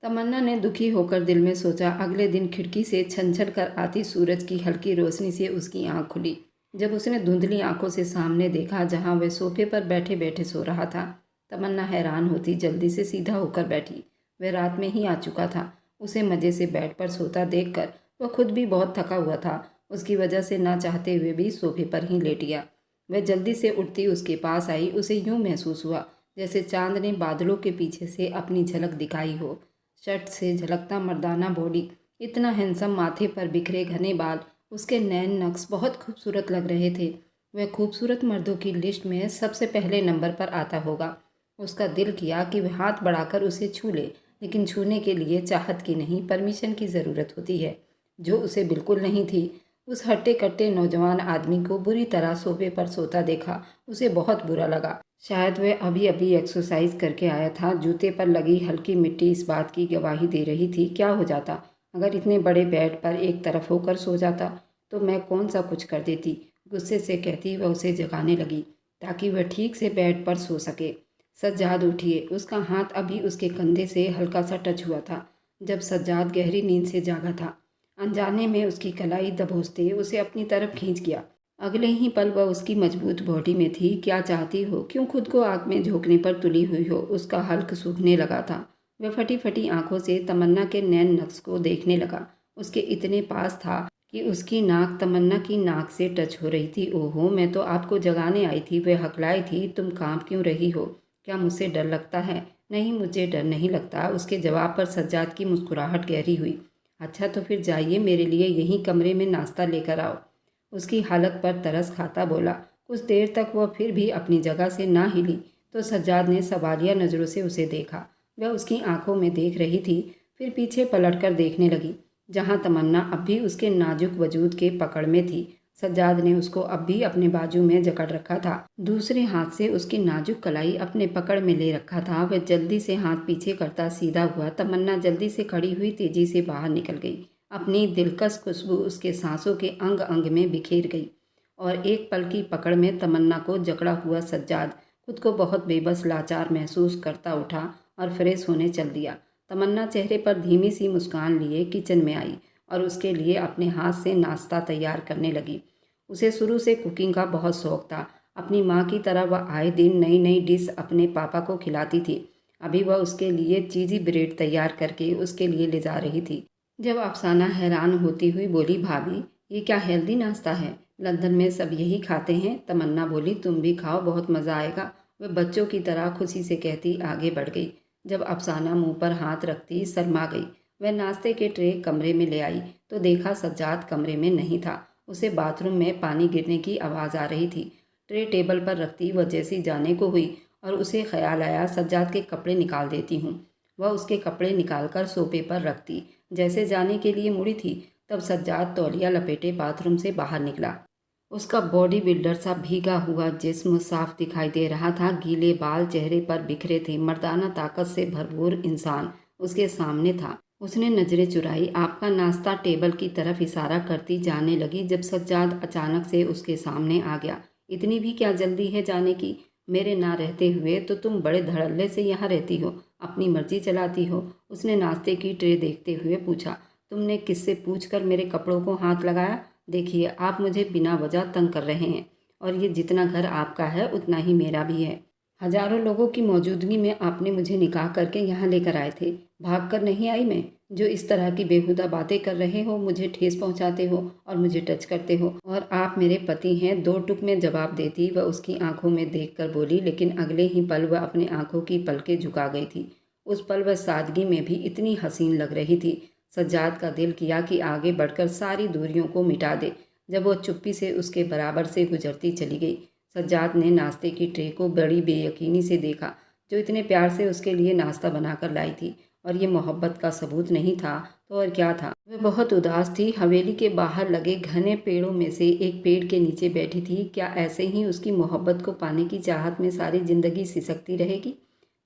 तमन्ना ने दुखी होकर दिल में सोचा। अगले दिन खिड़की से छन-छन कर आती सूरज की हल्की रोशनी से उसकी आँख खुली। जब उसने धुंधली आँखों से सामने देखा जहाँ वह सोफे पर बैठे-बैठे सो रहा था, तमन्ना हैरान होती जल्दी से सीधा होकर बैठी। वह रात में ही आ चुका था। उसे मज़े से बेड पर सोता देखकर वह खुद भी बहुत थका हुआ था। उसकी वजह से ना चाहते हुए भी सोफे पर ही लेट गया। वह जल्दी से उठती उसके पास आई। उसे यूँ महसूस हुआ जैसे चाँद ने बादलों के पीछे से अपनी झलक दिखाई हो। शर्ट से झलकता मर्दाना बॉडी, इतना हैंडसम, माथे पर बिखरे घने बाल, उसके नैन नक्श बहुत खूबसूरत लग रहे थे। वह खूबसूरत मर्दों की लिस्ट में सबसे पहले नंबर पर आता होगा। उसका दिल किया कि वह हाथ बढ़ाकर उसे छू ले, लेकिन छूने के लिए चाहत की नहीं, परमिशन की ज़रूरत होती है, जो उसे बिल्कुल नहीं थी। उस हट्टे कट्टे नौजवान आदमी को बुरी तरह सोफे पर सोता देखा उसे बहुत बुरा लगा। शायद वह अभी अभी एक्सरसाइज करके आया था। जूते पर लगी हल्की मिट्टी इस बात की गवाही दे रही थी, क्या हो जाता अगर इतने बड़े बेड पर एक तरफ होकर सो जाता, तो मैं कौन सा कुछ कर देती। गुस्से से कहती वह उसे जगाने लगी ताकि वह ठीक से बेड पर सो सके। सज्जाद उठिए। उसका हाथ अभी उसके कंधे से हल्का सा टच हुआ था जब सज्जाद गहरी नींद से जागा था। अनजाने में उसकी कलाई दबोचते उसे अपनी तरफ खींच गया। अगले ही पल वह उसकी मजबूत बॉडी में थी। क्या चाहती हो, क्यों खुद को आग में झोंकने पर तुली हुई हो। उसका हल्क सूखने लगा था। वह फटी फटी आंखों से तमन्ना के नैन नक्श को देखने लगा। उसके इतने पास था कि उसकी नाक तमन्ना की नाक से टच हो रही थी। ओहो, मैं तो आपको जगाने आई थी, वह हकलाई थी। तुम कांप क्यों रही हो? क्या मुझसे डर लगता है? नहीं, मुझे डर नहीं लगता। उसके जवाब पर सज्जाद की मुस्कुराहट गहरी हुई। अच्छा, तो फिर जाइए, मेरे लिए यहीं कमरे में नाश्ता लेकर आओ। उसकी हालत पर तरस खाता बोला। कुछ देर तक वह फिर भी अपनी जगह से ना हिली तो सज्जाद ने सवालिया नज़रों से उसे देखा। वह उसकी आंखों में देख रही थी, फिर पीछे पलटकर देखने लगी जहां तमन्ना अब भी उसके नाजुक वजूद के पकड़ में थी। सज्जाद ने उसको अब भी अपने बाजू में जकड़ रखा था, दूसरे हाथ से उसकी नाजुक कलाई अपने पकड़ में ले रखा था। वह जल्दी से हाथ पीछे करता सीधा हुआ। तमन्ना जल्दी से खड़ी हुई, तेजी से बाहर निकल गई। अपनी दिलकश खुशबू उसके सांसों के अंग अंग में बिखेर गई और एक पल की पकड़ में तमन्ना को जकड़ा हुआ सज्जाद खुद को बहुत बेबस लाचार महसूस करता उठा और फ्रेश होने चल दिया। तमन्ना चेहरे पर धीमी सी मुस्कान लिए किचन में आई और उसके लिए अपने हाथ से नाश्ता तैयार करने लगी। उसे शुरू से कुकिंग का बहुत शौक था। अपनी माँ की तरह वह आए दिन नई नई डिश अपने पापा को खिलाती थी। अभी वह उसके लिए चीज़ी ब्रेड तैयार करके उसके लिए ले जा रही थी जब अफसाना हैरान होती हुई बोली, भाभी, ये क्या हेल्दी नाश्ता है? लंदन में सब यही खाते हैं। तमन्ना बोली, तुम भी खाओ, बहुत मज़ा आएगा। वह बच्चों की तरह खुशी से कहती आगे बढ़ गई। जब अफसाना मुंह पर हाथ रखती शर्मा गई। वह नाश्ते के ट्रे कमरे में ले आई तो देखा सज्जाद कमरे में नहीं था। उसे बाथरूम में पानी गिरने की आवाज़ आ रही थी। ट्रे टेबल पर रखती वह जैसी जाने को हुई और उसे ख्याल आया, सज्जाद के कपड़े निकाल देती हूँ। वह उसके कपड़े निकालकर सोफे पर रखती। जैसे जाने के लिए मुड़ी थी तब सज्जाद तौलिया लपेटे बाथरूम से बाहर निकला। उसका बॉडी बिल्डर सा भीगा हुआ जिस्म साफ दिखाई दे रहा था। गीले बाल चेहरे पर बिखरे थे। मर्दाना ताकत से भरपूर इंसान उसके सामने था। उसने नजरें चुराई। आपका नाश्ता, टेबल की तरफ इशारा करती जाने लगी जब सज्जाद अचानक से उसके सामने आ गया। इतनी भी क्या जल्दी है जाने की? मेरे ना रहते हुए तो तुम बड़े धड़ल्ले से यहाँ रहती हो, अपनी मर्जी चलाती हो। उसने नाश्ते की ट्रे देखते हुए पूछा, तुमने किससे पूछकर मेरे कपड़ों को हाथ लगाया? देखिए, आप मुझे बिना वजह तंग कर रहे हैं और ये जितना घर आपका है उतना ही मेरा भी है। हजारों लोगों की मौजूदगी में आपने मुझे निकाह करके यहाँ लेकर आए थे। भाग कर नहीं आई मैं। जो इस तरह की बेहुदा बातें कर रहे हो, मुझे ठेस पहुँचाते हो और मुझे टच करते हो और आप मेरे पति हैं, दो टुक में जवाब देती वह उसकी आंखों में देखकर बोली, लेकिन अगले ही पल वह अपनी आंखों की पलकें झुका गई थी। उस पल वह सादगी में भी इतनी हसीन लग रही थी। सज्जाद का दिल किया कि आगे बढ़कर सारी दूरियों को मिटा दे जब वह चुप्पी से उसके बराबर से गुजरती चली गई। सज्जाद ने नाश्ते की ट्रे को बड़ी बेयकीनी से देखा, जो इतने प्यार से उसके लिए नाश्ता बनाकर लाई थी, और ये मोहब्बत का सबूत नहीं था तो और क्या था। वह बहुत उदास थी। हवेली के बाहर लगे घने पेड़ों में से एक पेड़ के नीचे बैठी थी। क्या ऐसे ही उसकी मोहब्बत को पाने की चाहत में सारी जिंदगी सिसकती रहेगी?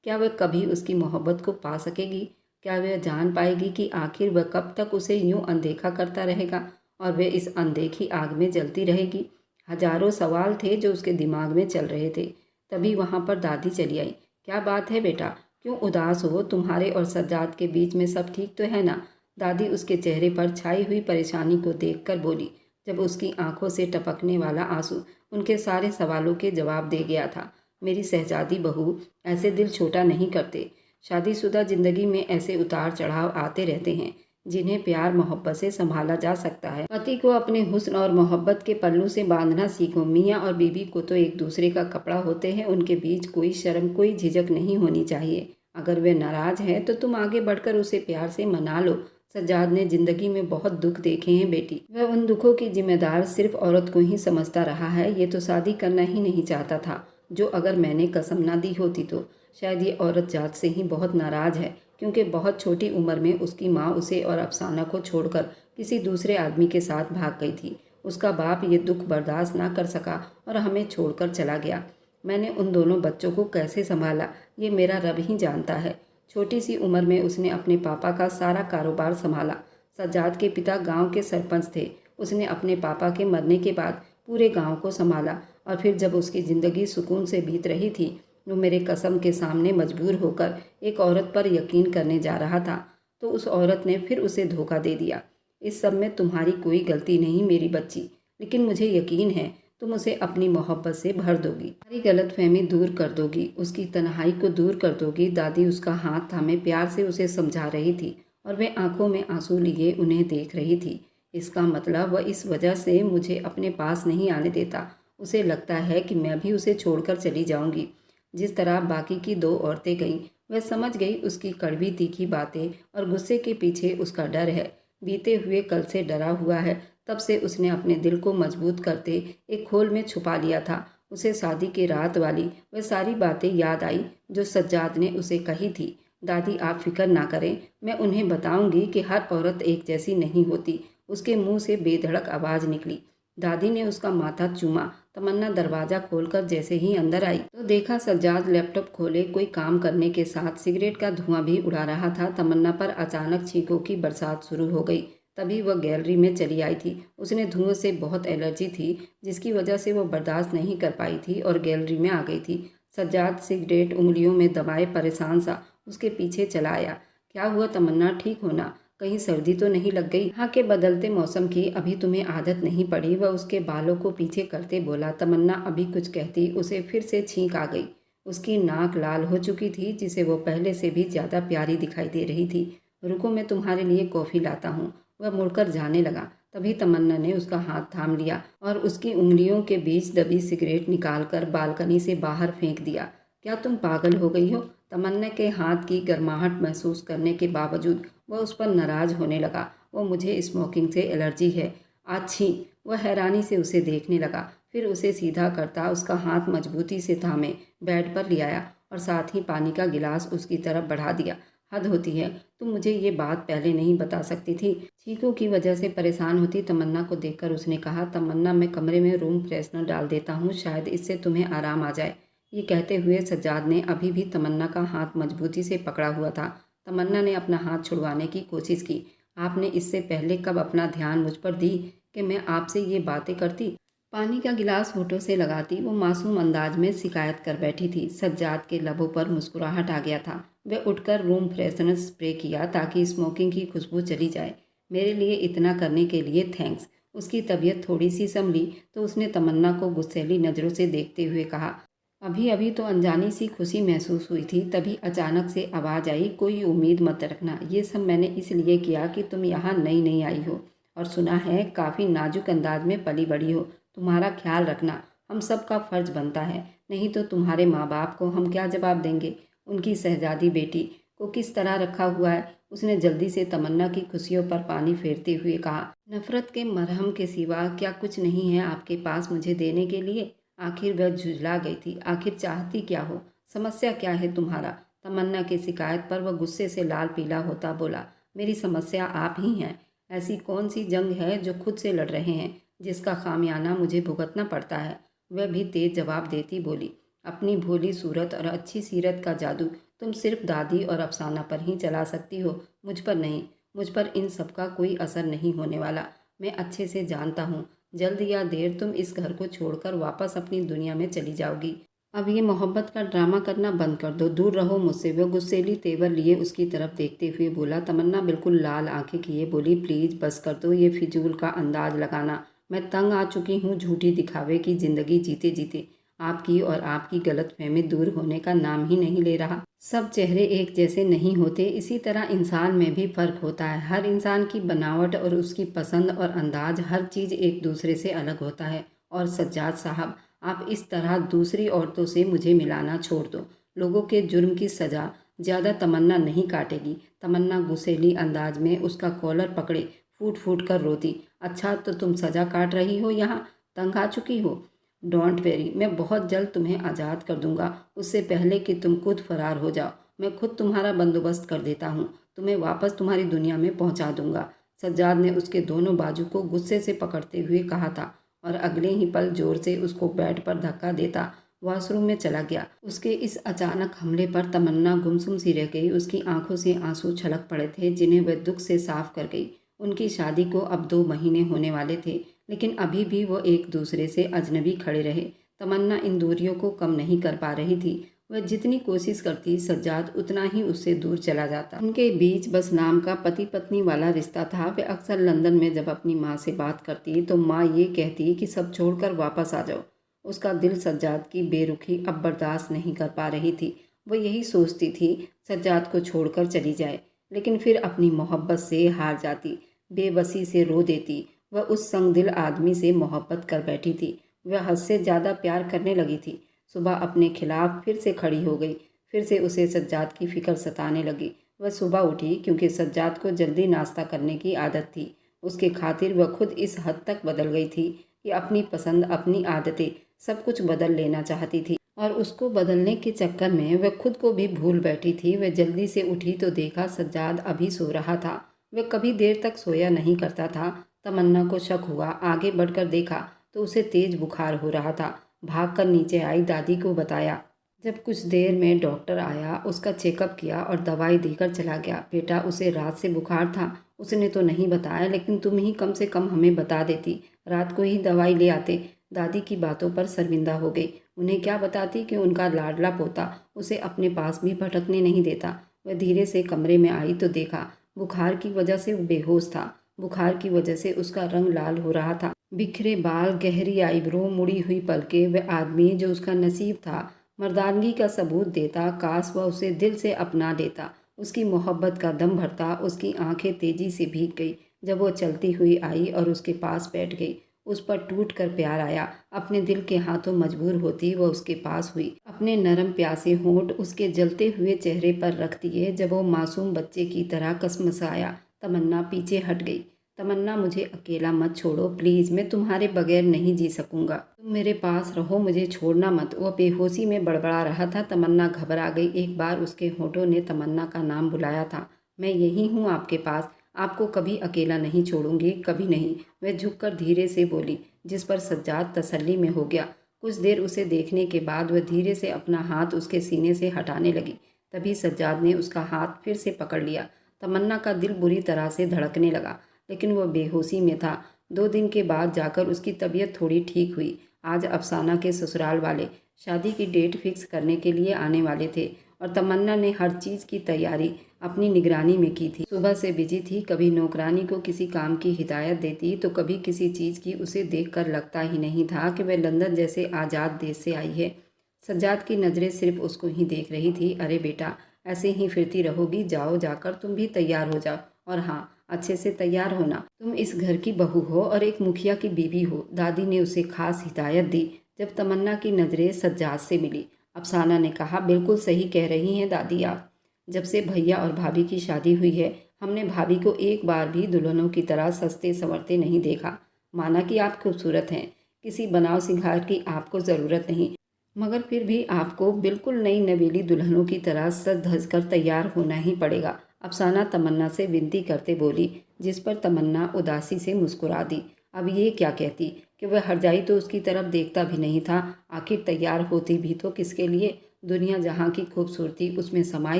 क्या वह कभी उसकी मोहब्बत को पा सकेगी? क्या वह जान पाएगी कि आखिर वह कब तक उसे यूं अनदेखा करता रहेगा और वह इस अनदेखी आग में जलती रहेगी? हजारों सवाल थे जो उसके दिमाग में चल रहे थे। तभी वहाँ पर दादी चली आई। क्या बात है बेटा, क्यों उदास हो? तुम्हारे और सज्जाद के बीच में सब ठीक तो है ना? दादी उसके चेहरे पर छाई हुई परेशानी को देखकर बोली, जब उसकी आंखों से टपकने वाला आंसू उनके सारे सवालों के जवाब दे गया था। मेरी शहजादी बहू, ऐसे दिल छोटा नहीं करते। शादीशुदा जिंदगी में ऐसे उतार चढ़ाव आते रहते हैं जिन्हें प्यार मोहब्बत से संभाला जा सकता है। पति को अपने हुस्न और मोहब्बत के पल्लू से बांधना सीखो। मियाँ और बीवी को तो एक दूसरे का कपड़ा होते हैं, उनके बीच कोई शर्म कोई झिझक नहीं होनी चाहिए। अगर वे नाराज है तो तुम आगे बढ़कर उसे प्यार से मना लो। सज्जाद ने जिंदगी में बहुत दुख देखे हैं बेटी। वह उन दुखों की जिम्मेदार सिर्फ औरत को ही समझता रहा है। ये तो शादी करना ही नहीं चाहता था, जो अगर मैंने कसम ना दी होती तो शायद ये औरत जात से ही बहुत नाराज है, क्योंकि बहुत छोटी उम्र में उसकी माँ उसे और अफसाना को छोड़कर किसी दूसरे आदमी के साथ भाग गई थी। उसका बाप ये दुख बर्दाश्त ना कर सका और हमें छोड़कर चला गया। मैंने उन दोनों बच्चों को कैसे संभाला ये मेरा रब ही जानता है। छोटी सी उम्र में उसने अपने पापा का सारा कारोबार संभाला। सज्जाद के पिता गांव के सरपंच थे। उसने अपने पापा के मरने के बाद पूरे गांव को संभाला और फिर जब उसकी ज़िंदगी सुकून से बीत रही थी, वो मेरे कसम के सामने मजबूर होकर एक औरत पर यकीन करने जा रहा था, तो उस औरत ने फिर उसे धोखा दे दिया। इस सब में तुम्हारी कोई गलती नहीं मेरी बच्ची, लेकिन मुझे यकीन है तुम उसे अपनी मोहब्बत से भर दोगी, सारी गलतफहमी दूर कर दोगी, उसकी तन्हाई को दूर कर दोगी। दादी उसका हाथ थामे प्यार से उसे समझा रही थी और वह आंखों में आंसू लिए उन्हें देख रही थी। इसका मतलब वह इस वजह से मुझे अपने पास नहीं आने देता। उसे लगता है कि मैं भी उसे छोड़कर चली जाऊंगी। जिस तरह बाकी की दो औरतें गईं, वह समझ गई उसकी कड़वी तीखी बातें और गुस्से के पीछे उसका डर है। बीते हुए कल से डरा हुआ है। तब से उसने अपने दिल को मजबूत करते एक खोल में छुपा लिया था। उसे शादी की रात वाली वह सारी बातें याद आई जो सज्जाद ने उसे कही थी। दादी आप फिक्र ना करें, मैं उन्हें बताऊंगी कि हर औरत एक जैसी नहीं होती। उसके मुंह से बेधड़क आवाज़ निकली। दादी ने उसका माथा चूमा। तमन्ना दरवाज़ा खोलकर जैसे ही अंदर आई तो देखा सज्जाद लैपटॉप खोले कोई काम करने के साथ सिगरेट का धुआं भी उड़ा रहा था। तमन्ना पर अचानक छींकों की बरसात शुरू हो गई। तभी वह गैलरी में चली आई थी। उसने धुएं से बहुत एलर्जी थी, जिसकी वजह से वह बर्दाश्त नहीं कर पाई थी और गैलरी में आ गई थी। सज्जाद सिगरेट उंगलियों में दबाए परेशान सा उसके पीछे चला आया। क्या हुआ तमन्ना, ठीक हो ना? कहीं सर्दी तो नहीं लग गई? यहाँ के बदलते मौसम की अभी तुम्हें आदत नहीं पड़ी। वह उसके बालों को पीछे करते बोला। तमन्ना अभी कुछ कहती उसे फिर से छींक आ गई। उसकी नाक लाल हो चुकी थी, जिसे वो पहले से भी ज़्यादा प्यारी दिखाई दे रही थी। रुको, मैं तुम्हारे लिए कॉफ़ी लाता हूँ। वह मुड़कर जाने लगा। तभी तमन्ना ने उसका हाथ थाम लिया और उसकी उंगलियों के बीच दबी सिगरेट निकालकर बालकनी से बाहर फेंक दिया। क्या तुम पागल हो गई हो? तमन्ना के हाथ की गर्माहट महसूस करने के बावजूद वह उस पर नाराज होने लगा। वो मुझे स्मोकिंग से एलर्जी है। अच्छी। वह हैरानी से उसे देखने लगा, फिर उसे सीधा करता उसका हाथ मजबूती से थामे बेड पर ले आया और साथ ही पानी का गिलास उसकी तरफ बढ़ा दिया। हद होती है, तुम मुझे ये बात पहले नहीं बता सकती थी? चीखों की वजह से परेशान होती तमन्ना को देखकर उसने कहा, तमन्ना मैं कमरे में रूम फ्रेशनर डाल देता हूँ, शायद इससे तुम्हें आराम आ जाए। ये कहते हुए सज्जाद ने अभी भी तमन्ना का हाथ मजबूती से पकड़ा हुआ था। तमन्ना ने अपना हाथ छुड़वाने की कोशिश की। आपने इससे पहले कब अपना ध्यान मुझ पर दी कि मैं आपसे ये बातें करती? पानी का गिलास होठों से लगाती वो मासूम अंदाज में शिकायत कर बैठी थी। सज्जाद के लबों पर मुस्कुराहट आ गया था। वह उठकर रूम फ्रेशनर स्प्रे किया ताकि स्मोकिंग की खुशबू चली जाए। मेरे लिए इतना करने के लिए थैंक्स। उसकी तबीयत थोड़ी सी संभली तो उसने तमन्ना को गुस्सैली नज़रों से देखते हुए कहा, अभी अभी तो अनजानी सी खुशी महसूस हुई थी, तभी अचानक से आवाज़ आई, कोई उम्मीद मत रखना। ये सब मैंने इसलिए किया कि तुम यहाँ नई नई आई हो और सुना है काफ़ी नाजुक अंदाज में पली बड़ी हो। तुम्हारा ख्याल रखना हम सब का फ़र्ज बनता है, नहीं तो तुम्हारे माँ बाप को हम क्या जवाब देंगे? उनकी शहजादी बेटी को किस तरह रखा हुआ है? उसने जल्दी से तमन्ना की खुशियों पर पानी फेरते हुए कहा, नफ़रत के मरहम के सिवा क्या कुछ नहीं है आपके पास मुझे देने के लिए? आखिर वह झुंझला गई थी। आखिर चाहती क्या हो? समस्या क्या है तुम्हारा? तमन्ना की शिकायत पर वह गुस्से से लाल पीला होता बोला, मेरी समस्या आप ही हैं। ऐसी कौन सी जंग है जो खुद से लड़ रहे हैं, जिसका खामियाना मुझे भुगतना पड़ता है? वह भी तेज जवाब देती बोली, अपनी भोली सूरत और अच्छी सीरत का जादू तुम सिर्फ दादी और अफसाना पर ही चला सकती हो, मुझ पर नहीं। मुझ पर इन सब का कोई असर नहीं होने वाला। मैं अच्छे से जानता हूँ, जल्द या देर तुम इस घर को छोड़कर वापस अपनी दुनिया में चली जाओगी। अब ये मोहब्बत का ड्रामा करना बंद कर दो, दूर रहो मुझसे। वह गुस्सैली तेवर लिए उसकी तरफ देखते हुए बोला। तमन्ना बिल्कुल लाल आंखें किए बोली, प्लीज़ बस कर दो ये फिजूल का अंदाज लगाना। मैं तंग आ चुकी हूँ झूठी दिखावे की ज़िंदगी जीते जीते। आपकी और आपकी गलतफहमी दूर होने का नाम ही नहीं ले रहा। सब चेहरे एक जैसे नहीं होते, इसी तरह इंसान में भी फ़र्क होता है। हर इंसान की बनावट और उसकी पसंद और अंदाज, हर चीज़ एक दूसरे से अलग होता है। और सज्जाद साहब, आप इस तरह दूसरी औरतों से मुझे मिलाना छोड़ दो। लोगों के जुर्म की सज़ा ज़्यादा तमन्ना नहीं काटेगी। तमन्ना गुस्सैली अंदाज में उसका कॉलर पकड़े फूट फूट कर रोती। अच्छा तो तुम सज़ा काट रही हो, यहाँ तंग आ चुकी हो। डोंट वेरी, मैं बहुत जल्द तुम्हें आज़ाद कर दूंगा, उससे पहले कि तुम खुद फरार हो जाओ। मैं खुद तुम्हारा बंदोबस्त कर देता हूँ, तुम्हें वापस तुम्हारी दुनिया में पहुँचा दूंगा। सज्जाद ने उसके दोनों बाजू को गुस्से से पकड़ते हुए कहा था और अगले ही पल जोर से उसको बेड पर धक्का देता वॉशरूम में चला गया। उसके इस अचानक हमले पर तमन्ना गुमसुम सी रह गई। उसकी आंखों से आंसू छलक पड़े थे जिन्हें वह दुख से साफ कर गई। उनकी शादी को अब 2 महीने होने वाले थे, लेकिन अभी भी वो एक दूसरे से अजनबी खड़े रहे। तमन्ना इन दूरियों को कम नहीं कर पा रही थी। वह जितनी कोशिश करती सज्जाद उतना ही उससे दूर चला जाता। उनके बीच बस नाम का पति पत्नी वाला रिश्ता था। वे अक्सर लंदन में जब अपनी माँ से बात करती तो माँ ये कहती कि सब छोड़कर वापस आ जाओ। उसका दिल सज्जाद की बेरुखी अब बर्दाश्त नहीं कर पा रही थी। वह यही सोचती थी सज्जाद को छोड़कर चली जाए, लेकिन फिर अपनी मोहब्बत से हार जाती, बेबसी से रो देती। वह उस संगदिल आदमी से मोहब्बत कर बैठी थी। वह हद से ज़्यादा प्यार करने लगी थी। सुबह अपने खिलाफ फिर से खड़ी हो गई। फिर से उसे सज्जाद की फिक्र सताने लगी। वह सुबह उठी क्योंकि सज्जाद को जल्दी नाश्ता करने की आदत थी। उसके खातिर वह खुद इस हद तक बदल गई थी कि अपनी पसंद, अपनी आदतें, सब कुछ बदल लेना चाहती थी। और उसको बदलने के चक्कर में वह खुद को भी भूल बैठी थी। वह जल्दी से उठी तो देखा सज्जाद अभी सो रहा था। वह कभी देर तक सोया नहीं करता था। तमन्ना को शक हुआ। आगे बढ़कर देखा तो उसे तेज बुखार हो रहा था। भागकर नीचे आई, दादी को बताया। जब कुछ देर में डॉक्टर आया, उसका चेकअप किया और दवाई देकर चला गया। बेटा, उसे रात से बुखार था। उसने तो नहीं बताया, लेकिन तुम ही कम से कम हमें बता देती, रात को ही दवाई ले आते। दादी की बातों पर शर्मिंदा हो गई। उन्हें क्या बताती कि उनका लाडला पोता उसे अपने पास भी भटकने नहीं देता। वह धीरे से कमरे में आई तो देखा बुखार की वजह से वो बेहोश था। बुखार की वजह से उसका रंग लाल हो रहा था। बिखरे बाल, गहरी आईब्रो, मुड़ी हुई पलकें। वह आदमी जो उसका नसीब था मर्दानगी का सबूत देता, काश वह उसे दिल से अपना लेता, उसकी मोहब्बत का दम भरता। उसकी आंखें तेजी से भीग गई जब वो चलती हुई आई और उसके पास बैठ गई। उस पर टूट कर प्यार आया। अपने दिल के हाथों मजबूर होती वह उसके पास हुई। अपने नरम प्यासे होंठ उसके जलते हुए चेहरे पर रख दिए। जब वो मासूम बच्चे की तरह कसमसाया, तमन्ना पीछे हट गई। तमन्ना, मुझे अकेला मत छोड़ो प्लीज़, मैं तुम्हारे बगैर नहीं जी सकूंगा, तुम मेरे पास रहो, मुझे छोड़ना मत। वह बेहोशी में बड़बड़ा रहा था। तमन्ना घबरा गई। एक बार उसके होठों ने तमन्ना का नाम बुलाया था। मैं यही हूँ आपके पास, आपको कभी अकेला नहीं छोड़ूंगी, कभी नहीं। वह झुककर धीरे से बोली, जिस पर सज्जाद तसल्ली में हो गया। कुछ देर उसे देखने के बाद वह धीरे से अपना हाथ उसके सीने से हटाने लगी। तभी सज्जाद ने उसका हाथ फिर से पकड़ लिया। तमन्ना का दिल बुरी तरह से धड़कने लगा, लेकिन वह बेहोशी में था। 2 दिन के बाद जाकर उसकी तबीयत थोड़ी ठीक हुई। आज अफसाना के ससुराल वाले शादी की डेट फिक्स करने के लिए आने वाले थे और तमन्ना ने हर चीज़ की तैयारी अपनी निगरानी में की थी। सुबह से बिजी थी, कभी नौकरानी को किसी काम की हिदायत देती तो कभी किसी चीज़ की। उसे देखकर लगता ही नहीं था कि वह लंदन जैसे आज़ाद देश से आई है। सज्जाद की नज़रें सिर्फ उसको ही देख रही थी। अरे बेटा, ऐसे ही फिरती रहोगी, जाओ, जाकर तुम भी तैयार हो जाओ, और हाँ, अच्छे से तैयार होना। तुम इस घर की बहू हो और एक मुखिया की बीवी हो, दादी ने उसे खास हिदायत दी। जब तमन्ना की नज़रें सज्जाद से मिली, अफसाना ने कहा, बिल्कुल सही कह रही हैं दादी आप। जब से भैया और भाभी की शादी हुई है, हमने भाभी को एक बार भी दुल्हनों की तरह सस्ते संवरते नहीं देखा। माना कि आप खूबसूरत हैं, किसी बनाव सिंगार की आपको ज़रूरत नहीं, मगर फिर भी आपको बिल्कुल नई नवेली दुल्हनों की तरह सज धज कर तैयार होना ही पड़ेगा। अफसाना तमन्ना से विनती करते बोली, जिस पर तमन्ना उदासी से मुस्कुरा दी। अब ये क्या कहती कि वह हरजाई तो उसकी तरफ देखता भी नहीं था। आखिर तैयार होती भी तो किसके लिए? दुनिया जहाँ की खूबसूरती उसमें समाई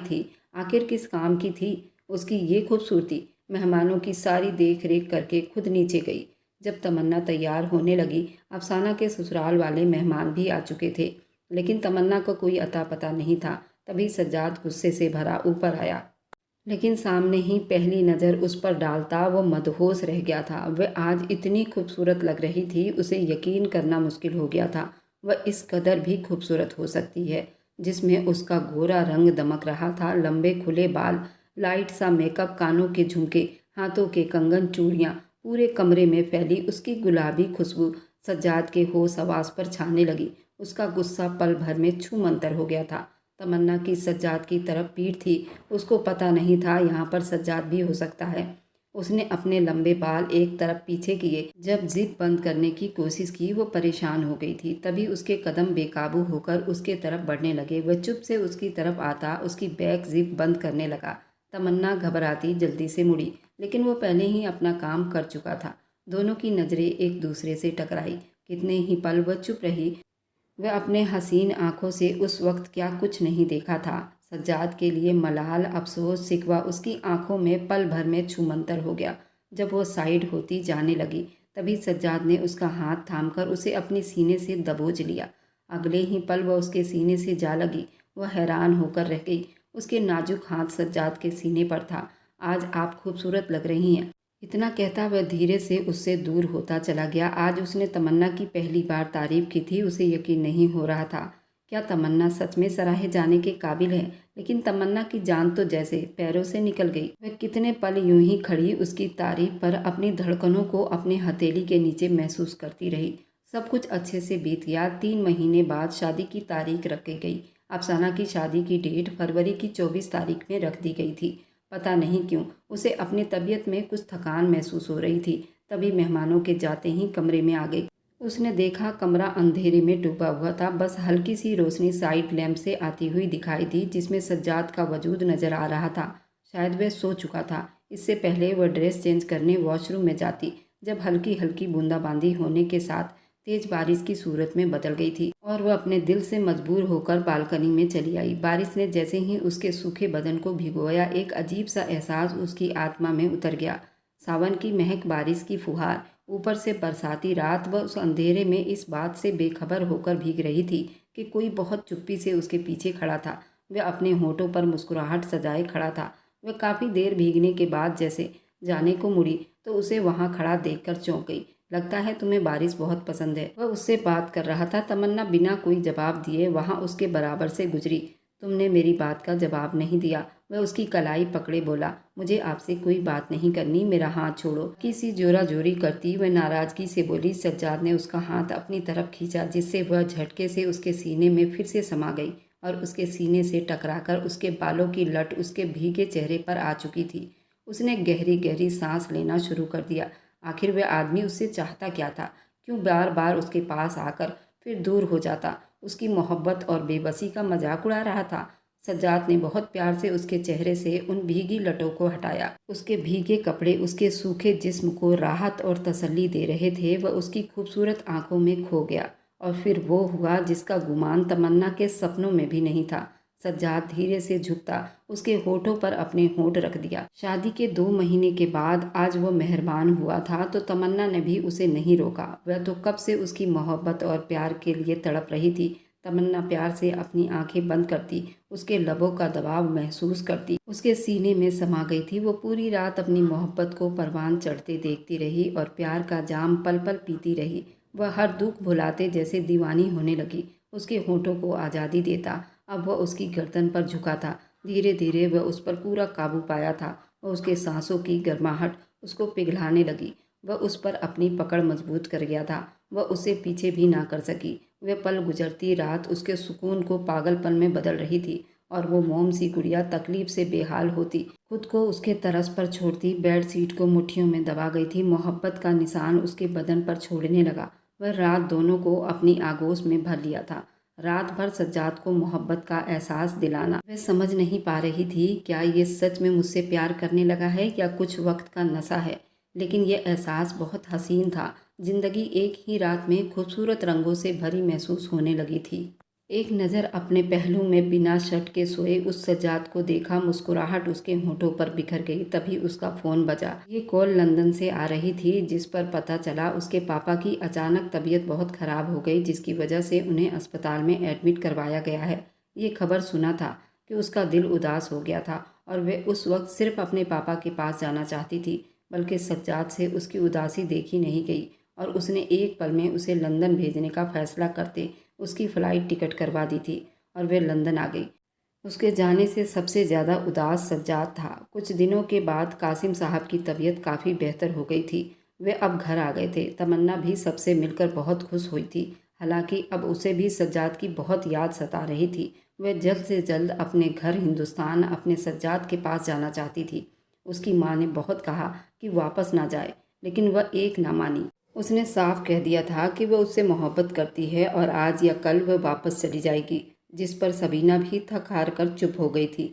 थी, आखिर किस काम की थी उसकी ये खूबसूरती? मेहमानों की सारी देख रेख करके खुद नीचे गई। जब तमन्ना तैयार होने लगी, अफसाना के ससुराल वाले मेहमान भी आ चुके थे। लेकिन तमन्ना को कोई अता पता नहीं था। तभी सज्जाद गुस्से से भरा ऊपर आया, लेकिन सामने ही पहली नज़र उस पर डालता वो मदहोश रह गया था। वह आज इतनी खूबसूरत लग रही थी, उसे यकीन करना मुश्किल हो गया था वह इस कदर भी खूबसूरत हो सकती है। जिसमें उसका गोरा रंग दमक रहा था, लंबे खुले बाल, लाइट सा मेकअप, कानों के झुमके, हाथों के कंगन, चूड़ियाँ, पूरे कमरे में फैली उसकी गुलाबी खुशबू सज्जाद के होश हवास पर छाने लगी। उसका गुस्सा पल भर में छूमंतर हो गया था। तमन्ना की सज्जाद की तरफ पीठ थी, उसको पता नहीं था यहाँ पर सज्जाद भी हो सकता है। उसने अपने लंबे बाल एक तरफ पीछे किए। जब जिप बंद करने की कोशिश की वो परेशान हो गई थी। तभी उसके कदम बेकाबू होकर उसके तरफ बढ़ने लगे। वह चुप से उसकी तरफ आता, उसकी बैक जिप बंद करने लगा। तमन्ना घबराती जल्दी से मुड़ी, लेकिन वो पहले ही अपना काम कर चुका था। दोनों की नज़रें एक दूसरे से टकराई। कितने ही पल वह चुप रही। वह अपने हसीन आंखों से उस वक्त क्या कुछ नहीं देखा था। सज्जाद के लिए मलाल, अफसोस, शिकवा उसकी आंखों में पल भर में छूमंतर हो गया। जब वो साइड होती जाने लगी, तभी सज्जाद ने उसका हाथ थामकर उसे अपने सीने से दबोच लिया। अगले ही पल वह उसके सीने से जा लगी। वह हैरान होकर रह गई। उसके नाजुक हाथ सज्जाद के सीने पर था। आज आप खूबसूरत लग रही हैं। इतना कहता वह धीरे से उससे दूर होता चला गया। आज उसने तमन्ना की पहली बार तारीफ की थी। उसे यकीन नहीं हो रहा था, क्या तमन्ना सच में सराहे जाने के काबिल है। लेकिन तमन्ना की जान तो जैसे पैरों से निकल गई। वह कितने पल यूं ही खड़ी उसकी तारीफ पर अपनी धड़कनों को अपने हथेली के नीचे महसूस करती रही। सब कुछ अच्छे से बीत गया। 3 महीने बाद शादी की तारीख रखी गई। अफसाना की शादी की डेट फरवरी की 24 तारीख में रख दी गई थी। पता नहीं क्यों उसे अपनी तबीयत में कुछ थकान महसूस हो रही थी। तभी मेहमानों के जाते ही कमरे में आ गई। उसने देखा कमरा अंधेरे में डूबा हुआ था। बस हल्की सी रोशनी साइड लैंप से आती हुई दिखाई दी, जिसमें सज्जाद का वजूद नजर आ रहा था। शायद वह सो चुका था। इससे पहले वह ड्रेस चेंज करने वॉशरूम में जाती, जब हल्की हल्की बूंदाबांदी होने के साथ तेज बारिश की सूरत में बदल गई थी और वह अपने दिल से मजबूर होकर बालकनी में चली आई। बारिश ने जैसे ही उसके सूखे बदन को भिगोया, एक अजीब सा एहसास उसकी आत्मा में उतर गया। सावन की महक, बारिश की फुहार, ऊपर से बरसाती रात। वह उस अंधेरे में इस बात से बेखबर होकर भीग रही थी कि कोई बहुत चुप्पी से उसके पीछे खड़ा था। वह अपने होठों पर मुस्कुराहट सजाए खड़ा था। वह काफ़ी देर भीगने के बाद जैसे जाने को मुड़ी तो उसे वहाँ खड़ा देखकर चौंक गई। लगता है तुम्हें बारिश बहुत पसंद है, वह उससे बात कर रहा था। तमन्ना बिना कोई जवाब दिए वहाँ उसके बराबर से गुजरी। तुमने मेरी बात का जवाब नहीं दिया। वह उसकी कलाई पकड़े बोला, मुझे आपसे कोई बात नहीं करनी, मेरा हाथ छोड़ो। किसी जोरा जोरी करती वह नाराजगी से बोली। सज्जाद ने उसका हाथ अपनी तरफ खींचा, जिससे वह झटके से उसके सीने में फिर से समा गई और उसके सीने से टकराकर उसके बालों की लट उसके भीगे चेहरे पर आ चुकी थी। उसने गहरी गहरी सांस लेना शुरू कर दिया। आखिर वह आदमी उससे चाहता क्या था? क्यों बार बार उसके पास आकर फिर दूर हो जाता? उसकी मोहब्बत और बेबसी का मजाक उड़ा रहा था। सज्जाद ने बहुत प्यार से उसके चेहरे से उन भीगी लटों को हटाया। उसके भीगे कपड़े उसके सूखे जिस्म को राहत और तसल्ली दे रहे थे। वह उसकी खूबसूरत आंखों में खो गया और फिर वो हुआ जिसका गुमान तमन्ना के सपनों में भी नहीं था। सज्जाद धीरे से झुकता, उसके होठों पर अपने होंठ रख दिया। शादी के 2 महीने के बाद आज वो मेहरबान हुआ था तो तमन्ना ने भी उसे नहीं रोका। वह तो कब से उसकी मोहब्बत और प्यार के लिए तड़प रही थी। तमन्ना प्यार से अपनी आंखें बंद करती, उसके लबों का दबाव महसूस करती, उसके सीने में समा गई थी। वो पूरी रात अपनी मोहब्बत को परवान चढ़ते देखती रही और प्यार का जाम पल पल पीती रही। वह हर दुख भुलाते जैसे दीवानी होने लगी, उसके होठों को आज़ादी देता। अब वह उसकी गर्दन पर झुका था। धीरे धीरे वह उस पर पूरा काबू पाया था और उसके सांसों की गर्माहट उसको पिघलाने लगी। वह उस पर अपनी पकड़ मजबूत कर गया था। वह उसे पीछे भी ना कर सकी। वह पल गुजरती रात उसके सुकून को पागलपन में बदल रही थी और वो मोम सी गुड़िया तकलीफ से बेहाल होती, खुद को उसके तरस पर छोड़ती, बेड शीट को मुट्ठियों में दबा गई थी। मोहब्बत का निशान उसके बदन पर छोड़ने लगा। वह रात दोनों को अपनी आगोश में भर लिया था। रात भर सज्जाद को मोहब्बत का एहसास दिलाना। वह समझ नहीं पा रही थी, क्या ये सच में मुझसे प्यार करने लगा है या कुछ वक्त का नशा है। लेकिन यह एहसास बहुत हसीन था। जिंदगी एक ही रात में खूबसूरत रंगों से भरी महसूस होने लगी थी। एक नज़र अपने पहलू में बिना शर्ट के सोए उस सज्जाद को देखा। मुस्कुराहट उसके होठों पर बिखर गई। तभी उसका फ़ोन बजा। ये कॉल लंदन से आ रही थी, जिस पर पता चला उसके पापा की अचानक तबीयत बहुत ख़राब हो गई, जिसकी वजह से उन्हें अस्पताल में एडमिट करवाया गया है। ये खबर सुना था कि उसका दिल उदास हो गया था और वह उस वक्त सिर्फ अपने पापा के पास जाना चाहती थी, बल्कि सज्जाद से उसकी उदासी देखी नहीं गई और उसने एक पल में उसे लंदन भेजने का फैसला करते उसकी फ़्लाइट टिकट करवा दी थी और वे लंदन आ गई। उसके जाने से सबसे ज़्यादा उदास सज्जाद था। कुछ दिनों के बाद कासिम साहब की तबीयत काफ़ी बेहतर हो गई थी। वे अब घर आ गए थे। तमन्ना भी सबसे मिलकर बहुत खुश हुई थी। हालांकि अब उसे भी सज्जाद की बहुत याद सता रही थी। वह जल्द से जल्द अपने घर हिंदुस्तान अपने सज्जाद के पास जाना चाहती थी। उसकी माँ ने बहुत कहा कि वापस ना जाए, लेकिन वह एक ना मानी। उसने साफ कह दिया था कि वह उससे मोहब्बत करती है और आज या कल वह वापस चली जाएगी, जिस पर सबीना भी थक हार कर चुप हो गई थी।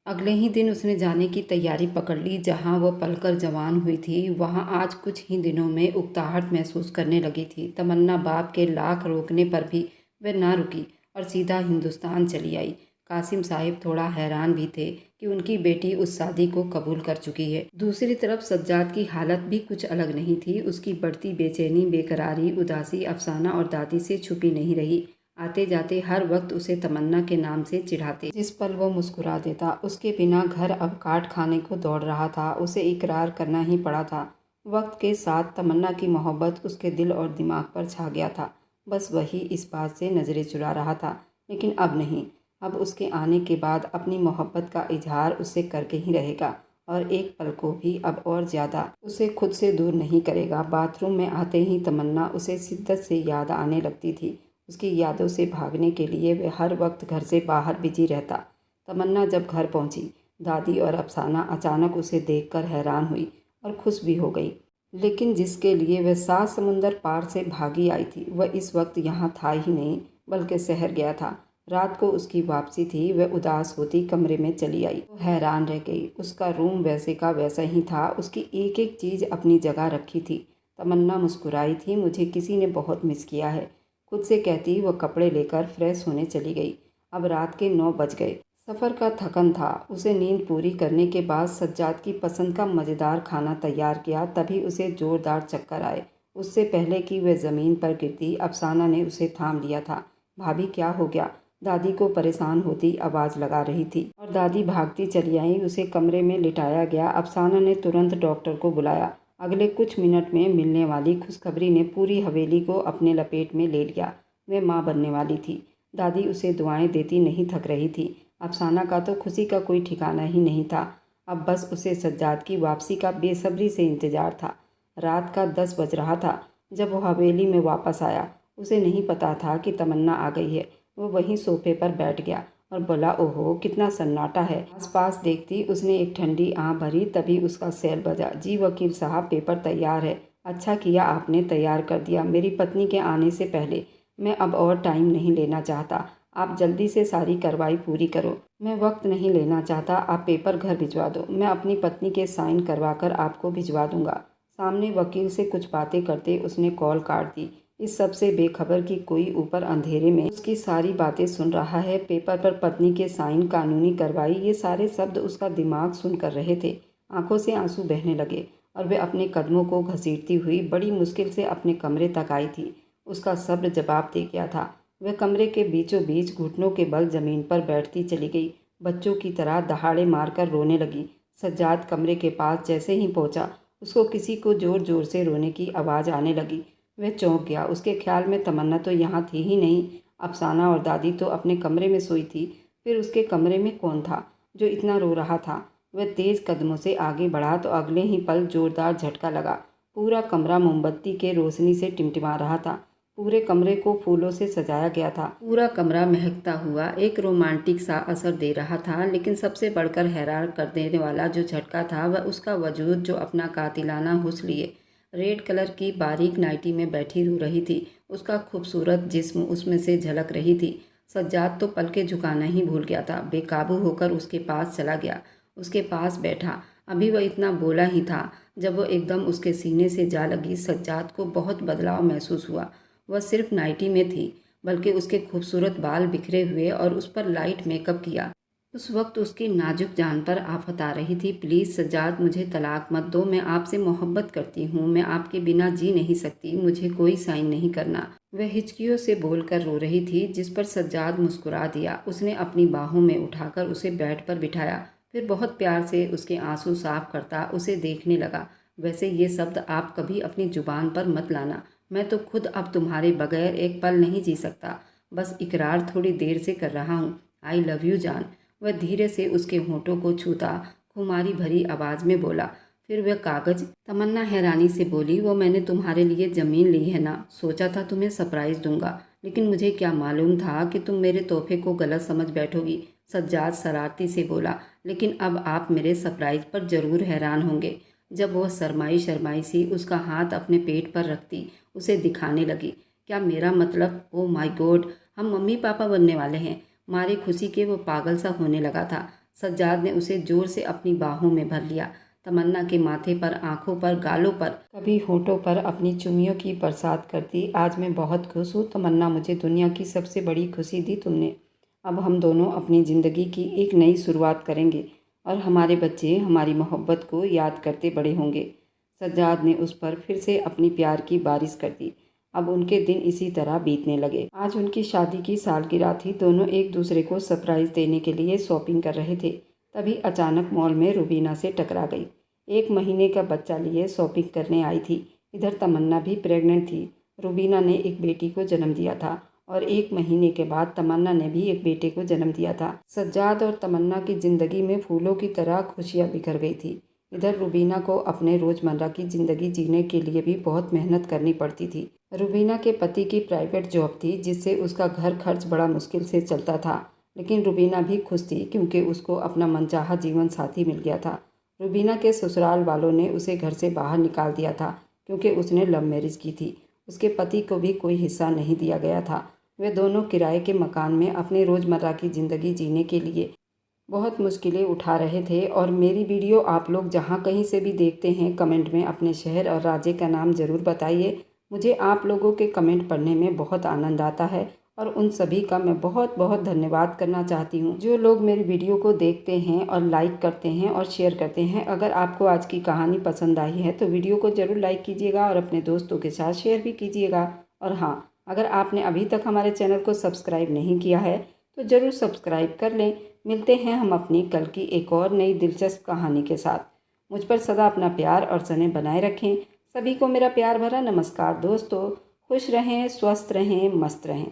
अगले ही दिन उसने जाने की तैयारी पकड़ ली। जहाँ वह पलकर जवान हुई थी, वहाँ आज कुछ ही दिनों में उकताहट महसूस करने लगी थी। तमन्ना बाप के लाख रोकने पर भी वह ना रुकी और सीधा हिंदुस्तान चली आई। कासिम साहिब थोड़ा हैरान भी थे कि उनकी बेटी उस शादी को कबूल कर चुकी है। दूसरी तरफ सज्जाद की हालत भी कुछ अलग नहीं थी। उसकी बढ़ती बेचैनी, बेकरारी, उदासी अफसाना और दादी से छुपी नहीं रही। आते जाते हर वक्त उसे तमन्ना के नाम से चिढ़ाते, जिस पर वो मुस्कुरा देता। उसके बिना घर अब काट खाने को दौड़ रहा था। उसे इकरार करना ही पड़ा था। वक्त के साथ तमन्ना की मोहब्बत उसके दिल और दिमाग पर छा गया था। बस वही इस बात से नज़रें चुरा रहा था। लेकिन अब नहीं। अब उसके आने के बाद अपनी मोहब्बत का इजहार उससे करके ही रहेगा और एक पल को भी अब और ज़्यादा उसे खुद से दूर नहीं करेगा। बाथरूम में आते ही तमन्ना उसे शिद्दत से याद आने लगती थी। उसकी यादों से भागने के लिए वह हर वक्त घर से बाहर बिजी रहता। तमन्ना जब घर पहुंची, दादी और अफसाना अचानक उसे देखकर हैरान हुई और खुश भी हो गई। लेकिन जिसके लिए वह 7 समुंदर पार से भागी आई थी, वह इस वक्त यहाँ था ही नहीं, बल्कि शहर गया था। रात को उसकी वापसी थी। वह उदास होती कमरे में चली आई तो हैरान रह गई। उसका रूम वैसे का वैसा ही था। उसकी एक एक चीज़ अपनी जगह रखी थी। तमन्ना मुस्कुराई थी। मुझे किसी ने बहुत मिस किया है, खुद से कहती वह कपड़े लेकर फ्रेश होने चली गई। अब रात के 9 बज गए। सफ़र का थकन था। उसे नींद पूरी करने के बाद सज्जाद की पसंद का मज़ेदार खाना तैयार किया। तभी उसे ज़ोरदार चक्कर आए। उससे पहले कि वह ज़मीन पर गिरती, अफसाना ने उसे थाम लिया था। भाभी, क्या हो गया? दादी को परेशान होती आवाज़ लगा रही थी और दादी भागती चली आई। उसे कमरे में लिटाया गया। अफसाना ने तुरंत डॉक्टर को बुलाया। अगले कुछ मिनट में मिलने वाली खुशखबरी ने पूरी हवेली को अपने लपेट में ले लिया। वह माँ बनने वाली थी। दादी उसे दुआएं देती नहीं थक रही थी। अफसाना का तो खुशी का कोई ठिकाना ही नहीं था। अब बस उसे सज्जाद की वापसी का बेसब्री से इंतजार था। रात का 10 बज रहा था जब वो हवेली में वापस आया। उसे नहीं पता था कि तमन्ना आ गई है। वो वहीं सोफे पर बैठ गया और बोला, ओहो कितना सन्नाटा है। आसपास देखती उसने एक ठंडी आँख भरी। तभी उसका सेल बजा। जी वकील साहब, पेपर तैयार है। अच्छा किया आपने तैयार कर दिया। मेरी पत्नी के आने से पहले। मैं अब और टाइम नहीं लेना चाहता। आप जल्दी से सारी कार्रवाई पूरी करो। मैं वक्त नहीं लेना चाहता। आप पेपर घर भिजवा दो। मैं अपनी पत्नी के साइन करवा कर आपको भिजवा दूंगा। सामने वकील से कुछ बातें करते उसने कॉल काट दी। इस सब से बेखबर कि कोई ऊपर अंधेरे में उसकी सारी बातें सुन रहा है। पेपर पर पत्नी के साइन, कानूनी कार्रवाई, ये सारे शब्द उसका दिमाग सुन कर रहे थे। आंखों से आंसू बहने लगे और वह अपने कदमों को घसीटती हुई बड़ी मुश्किल से अपने कमरे तक आई थी। उसका सब्र जवाब दे गया था। वह कमरे के बीचों बीच घुटनों के बल जमीन पर बैठती चली गई। बच्चों की तरह दहाड़े मारकर रोने लगी। सज्जाद कमरे के पास जैसे ही पहुंचा, उसको किसी को जोर जोर से रोने की आवाज़ आने लगी। वह चौंक गया। उसके ख्याल में तमन्ना तो यहाँ थी ही नहीं। अफसाना और दादी तो अपने कमरे में सोई थी। फिर उसके कमरे में कौन था जो इतना रो रहा था? वह तेज़ कदमों से आगे बढ़ा तो अगले ही पल जोरदार झटका लगा। पूरा कमरा मोमबत्ती के रोशनी से टिमटिमा रहा था। पूरे कमरे को फूलों से सजाया गया था। पूरा कमरा महकता हुआ एक रोमांटिक सा असर दे रहा था। लेकिन सबसे बढ़कर हैरान कर देने वाला जो झटका था, वह उसका वजूद जो अपना कातिलाना हुस्न लिए रेड कलर की बारीक नाइटी में बैठी रो रही थी। उसका खूबसूरत जिस्म उसमें से झलक रही थी। सज्जाद तो पलके झुकाना ही भूल गया था। बेकाबू होकर उसके पास चला गया, उसके पास बैठा। अभी वह इतना बोला ही था जब वो एकदम उसके सीने से जा लगी। सज्जाद को बहुत बदलाव महसूस हुआ। वह सिर्फ नाइटी में थी, बल्कि उसके खूबसूरत बाल बिखरे हुए और उस पर लाइट मेकअप किया। उस वक्त उसकी नाजुक जान पर आफत आ रही थी। प्लीज़ सज्जाद, मुझे तलाक मत दो, मैं आपसे मोहब्बत करती हूँ, मैं आपके बिना जी नहीं सकती, मुझे कोई साइन नहीं करना। वह हिचकियों से बोलकर रो रही थी, जिस पर सज्जाद मुस्कुरा दिया। उसने अपनी बाहों में उठाकर उसे बेड पर बिठाया, फिर बहुत प्यार से उसके आंसू साफ करता उसे देखने लगा। वैसे ये शब्द आप कभी अपनी जुबान पर मत लाना, मैं तो खुद अब तुम्हारे बगैर एक पल नहीं जी सकता। बस इकरार थोड़ी देर से कर रहा हूँ। आई लव यू जान। वह धीरे से उसके होठों को छूता खुमारी भरी आवाज़ में बोला। फिर वह कागज। तमन्ना हैरानी से बोली, वो मैंने तुम्हारे लिए ज़मीन ली है ना, सोचा था तुम्हें सरप्राइज़ दूंगा, लेकिन मुझे क्या मालूम था कि तुम मेरे तोहफे को गलत समझ बैठोगी। सज्जाद शरारती से बोला, लेकिन अब आप मेरे सरप्राइज़ पर ज़रूर हैरान होंगे। जब वह शर्माई शर्माई सी उसका हाथ अपने पेट पर रखती उसे दिखाने लगी। क्या मेरा मतलब, ओ माय गॉड, हम मम्मी पापा बनने वाले हैं। मारे खुशी के वो पागल सा होने लगा था। सज्जाद ने उसे जोर से अपनी बाहों में भर लिया। तमन्ना के माथे पर, आंखों पर, गालों पर, कभी होठों पर अपनी चुम्मियों की बरसात करती। आज मैं बहुत खुश हूँ तमन्ना, मुझे दुनिया की सबसे बड़ी खुशी दी तुमने। अब हम दोनों अपनी ज़िंदगी की एक नई शुरुआत करेंगे और हमारे बच्चे हमारी मोहब्बत को याद करते बड़े होंगे। सज्जाद ने उस पर फिर से अपनी प्यार की बारिश कर दी। अब उनके दिन इसी तरह बीतने लगे। आज उनकी शादी की सालगिरह थी। दोनों एक दूसरे को सरप्राइज़ देने के लिए शॉपिंग कर रहे थे। तभी अचानक मॉल में रुबीना से टकरा गई। 1 महीने का बच्चा लिए शॉपिंग करने आई थी। इधर तमन्ना भी प्रेग्नेंट थी। रुबीना ने एक बेटी को जन्म दिया था और 1 महीने के बाद तमन्ना ने भी एक बेटे को जन्म दिया था। सज्जाद और तमन्ना की ज़िंदगी में फूलों की तरह खुशियाँ बिखर गई थी। इधर रुबीना को अपने रोज़मर्रा की ज़िंदगी जीने के लिए भी बहुत मेहनत करनी पड़ती थी। रुबीना के पति की प्राइवेट जॉब थी, जिससे उसका घर खर्च बड़ा मुश्किल से चलता था, लेकिन रुबीना भी खुश थी क्योंकि उसको अपना मनचाहा जीवन साथी मिल गया था। रुबीना के ससुराल वालों ने उसे घर से बाहर निकाल दिया था क्योंकि उसने लव मैरिज की थी। उसके पति को भी कोई हिस्सा नहीं दिया गया था। वे दोनों किराए के मकान में अपने रोज़मर्रा की ज़िंदगी जीने के लिए बहुत मुश्किलें उठा रहे थे। और मेरी वीडियो आप लोग जहाँ कहीं से भी देखते हैं, कमेंट में अपने शहर और राज्य का नाम ज़रूर बताइए। मुझे आप लोगों के कमेंट पढ़ने में बहुत आनंद आता है और उन सभी का मैं बहुत बहुत धन्यवाद करना चाहती हूँ जो लोग मेरी वीडियो को देखते हैं और लाइक करते हैं और शेयर करते हैं। अगर आपको आज की कहानी पसंद आई है तो वीडियो को ज़रूर लाइक कीजिएगा और अपने दोस्तों के साथ शेयर भी कीजिएगा। और हाँ, अगर आपने अभी तक हमारे चैनल को सब्सक्राइब नहीं किया है तो ज़रूर सब्सक्राइब कर लें। मिलते हैं हम अपनी कल की एक और नई दिलचस्प कहानी के साथ। मुझ पर सदा अपना प्यार और स्नेह बनाए रखें। सभी को मेरा प्यार भरा नमस्कार दोस्तों। खुश रहें, स्वस्थ रहें, मस्त रहें।